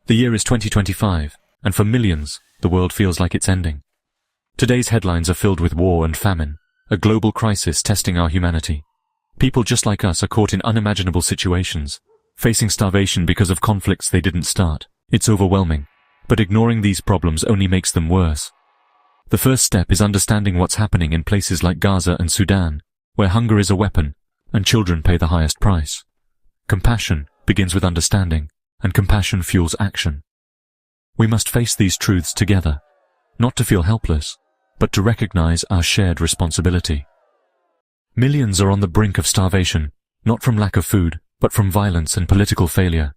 The year is 2025, and for millions, the world feels like it's ending. Today's headlines are filled with war and famine, a global crisis testing our humanity. People just like us are caught in unimaginable situations, facing starvation because of conflicts they didn't start. It's overwhelming, but ignoring these problems only makes them worse. The first step is understanding what's happening in places like Gaza and Sudan, where hunger is a weapon, and children pay the highest price. Compassion begins with understanding, and compassion fuels action. We must face these truths together, not to feel helpless, but to recognize our shared responsibility. Millions are on the brink of starvation, not from lack of food, but from violence and political failure.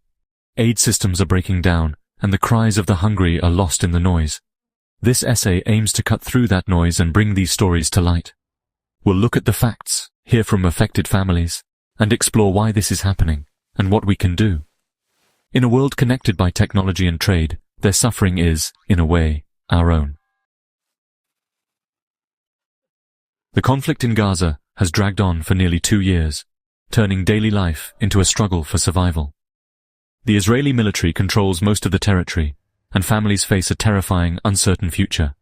Aid systems are breaking down, and the cries of the hungry are lost in the noise. This essay aims to cut through that noise and bring these stories to light. We'll look at the facts, hear from affected families, and explore why this is happening, and what we can do. In a world connected by technology and trade, their suffering is, in a way, our own. The conflict in Gaza has dragged on for nearly 2 years, turning daily life into a struggle for survival. The Israeli military controls most of the territory, and families face a terrifying, uncertain future.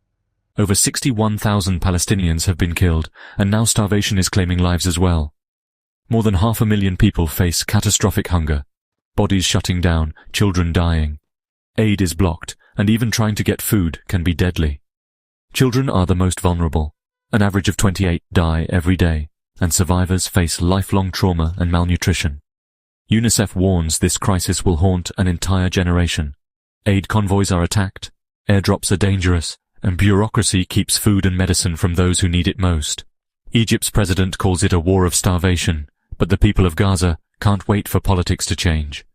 Over 61,000 Palestinians have been killed, and now starvation is claiming lives as well. More than 500,000 people face catastrophic hunger, bodies shutting down, children dying. Aid is blocked, and even trying to get food can be deadly. Children are the most vulnerable. An average of 28 die every day, and survivors face lifelong trauma and malnutrition. UNICEF warns this crisis will haunt an entire generation. Aid convoys are attacked, airdrops are dangerous, and bureaucracy keeps food and medicine from those who need it most. Egypt's president calls it a war of starvation, but the people of Gaza can't wait for politics to change.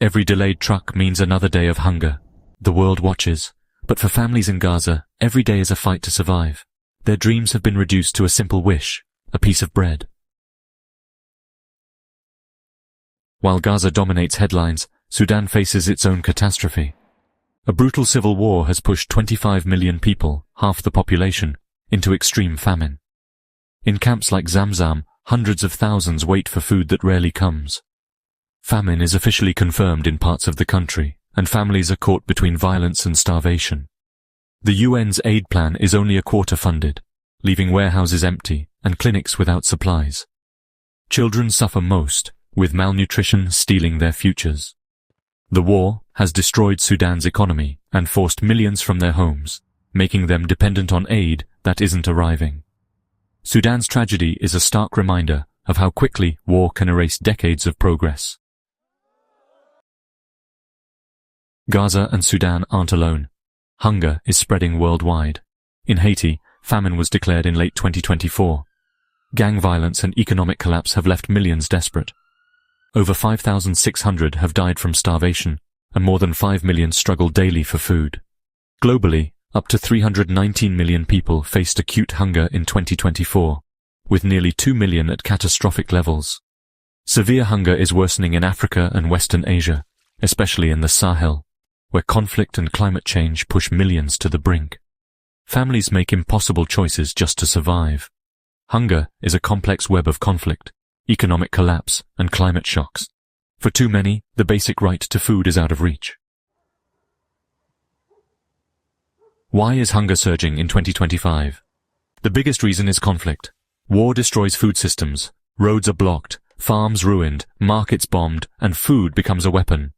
Every delayed truck means another day of hunger. The world watches, but for families in Gaza, every day is a fight to survive. Their dreams have been reduced to a simple wish, a piece of bread. While Gaza dominates headlines, Sudan faces its own catastrophe. A brutal civil war has pushed 25 million people, half the population, into extreme famine. In camps like Zamzam, hundreds of thousands wait for food that rarely comes. Famine is officially confirmed in parts of the country, and families are caught between violence and starvation. The UN's aid plan is only a quarter funded, leaving warehouses empty and clinics without supplies. Children suffer most, with malnutrition stealing their futures. The war has destroyed Sudan's economy and forced millions from their homes, making them dependent on aid that isn't arriving. Sudan's tragedy is a stark reminder of how quickly war can erase decades of progress. Gaza and Sudan aren't alone. Hunger is spreading worldwide. In Haiti, famine was declared in late 2024. Gang violence and economic collapse have left millions desperate. Over 5,600 have died from starvation, and more than 5 million struggle daily for food. Globally, up to 319 million people faced acute hunger in 2024, with nearly 2 million at catastrophic levels. Severe hunger is worsening in Africa and Western Asia, especially in the Sahel, where conflict and climate change push millions to the brink. Families make impossible choices just to survive. Hunger is a complex web of conflict, economic collapse, and climate shocks. For too many, the basic right to food is out of reach. Why is hunger surging in 2025? The biggest reason is conflict. War destroys food systems, roads are blocked, farms ruined, markets bombed, and food becomes a weapon.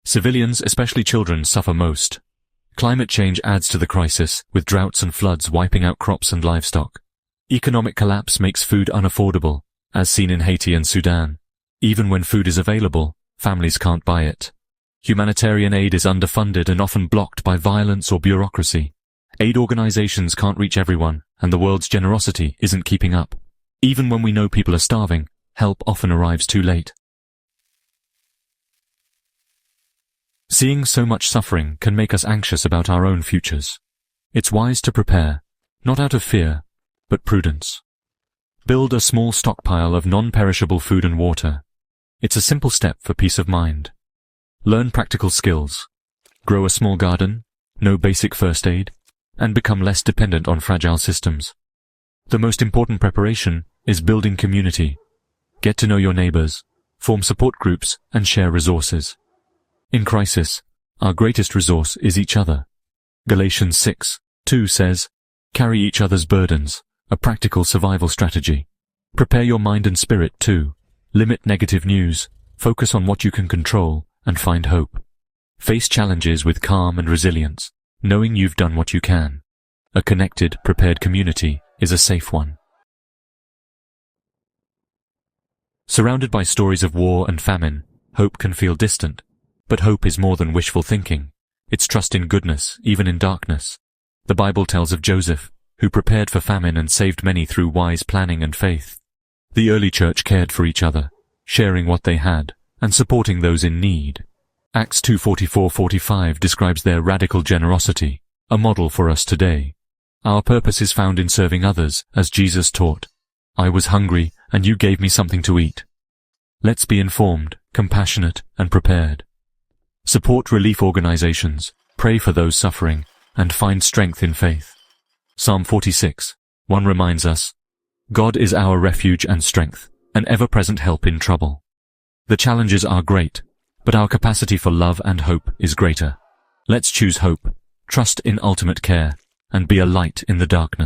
Civilians, especially children, suffer most. Climate change adds to the crisis, with droughts and floods wiping out crops and livestock. Economic collapse makes food unaffordable, as seen in Haiti and Sudan. Even when food is available, families can't buy it. Humanitarian aid is underfunded and often blocked by violence or bureaucracy. Aid organizations can't reach everyone, and the world's generosity isn't keeping up. Even when we know people are starving, help often arrives too late. Seeing so much suffering can make us anxious about our own futures. It's wise to prepare, not out of fear, but prudence. Build a small stockpile of non-perishable food and water. It's a simple step for peace of mind. Learn practical skills. Grow a small garden, know basic first aid, and become less dependent on fragile systems. The most important preparation is building community. Get to know your neighbors, form support groups, and share resources. In crisis, Our greatest resource is each other. Galatians 6:2 says, "Carry each other's burdens," a practical survival strategy. Prepare your mind and spirit too. Limit negative news, focus on what you can control, and find hope. Face challenges with calm and resilience, knowing you've done what you can. A connected, prepared community is a safe one. Surrounded by stories of war and famine, hope can feel distant. But hope is more than wishful thinking. It's trust in goodness, even in darkness. The Bible tells of Joseph, who prepared for famine and saved many through wise planning and faith. The early church cared for each other, sharing what they had, and supporting those in need. Acts 2:44-45 describes their radical generosity, a model for us today. Our purpose is found in serving others, as Jesus taught. "I was hungry, and you gave me something to eat." Let's be informed, compassionate, and prepared. Support relief organizations, pray for those suffering, and find strength in faith. Psalm 46:1 reminds us, "God is our refuge and strength, an ever-present help in trouble." The challenges are great, but our capacity for love and hope is greater. Let's choose hope, trust in ultimate care, and be a light in the darkness.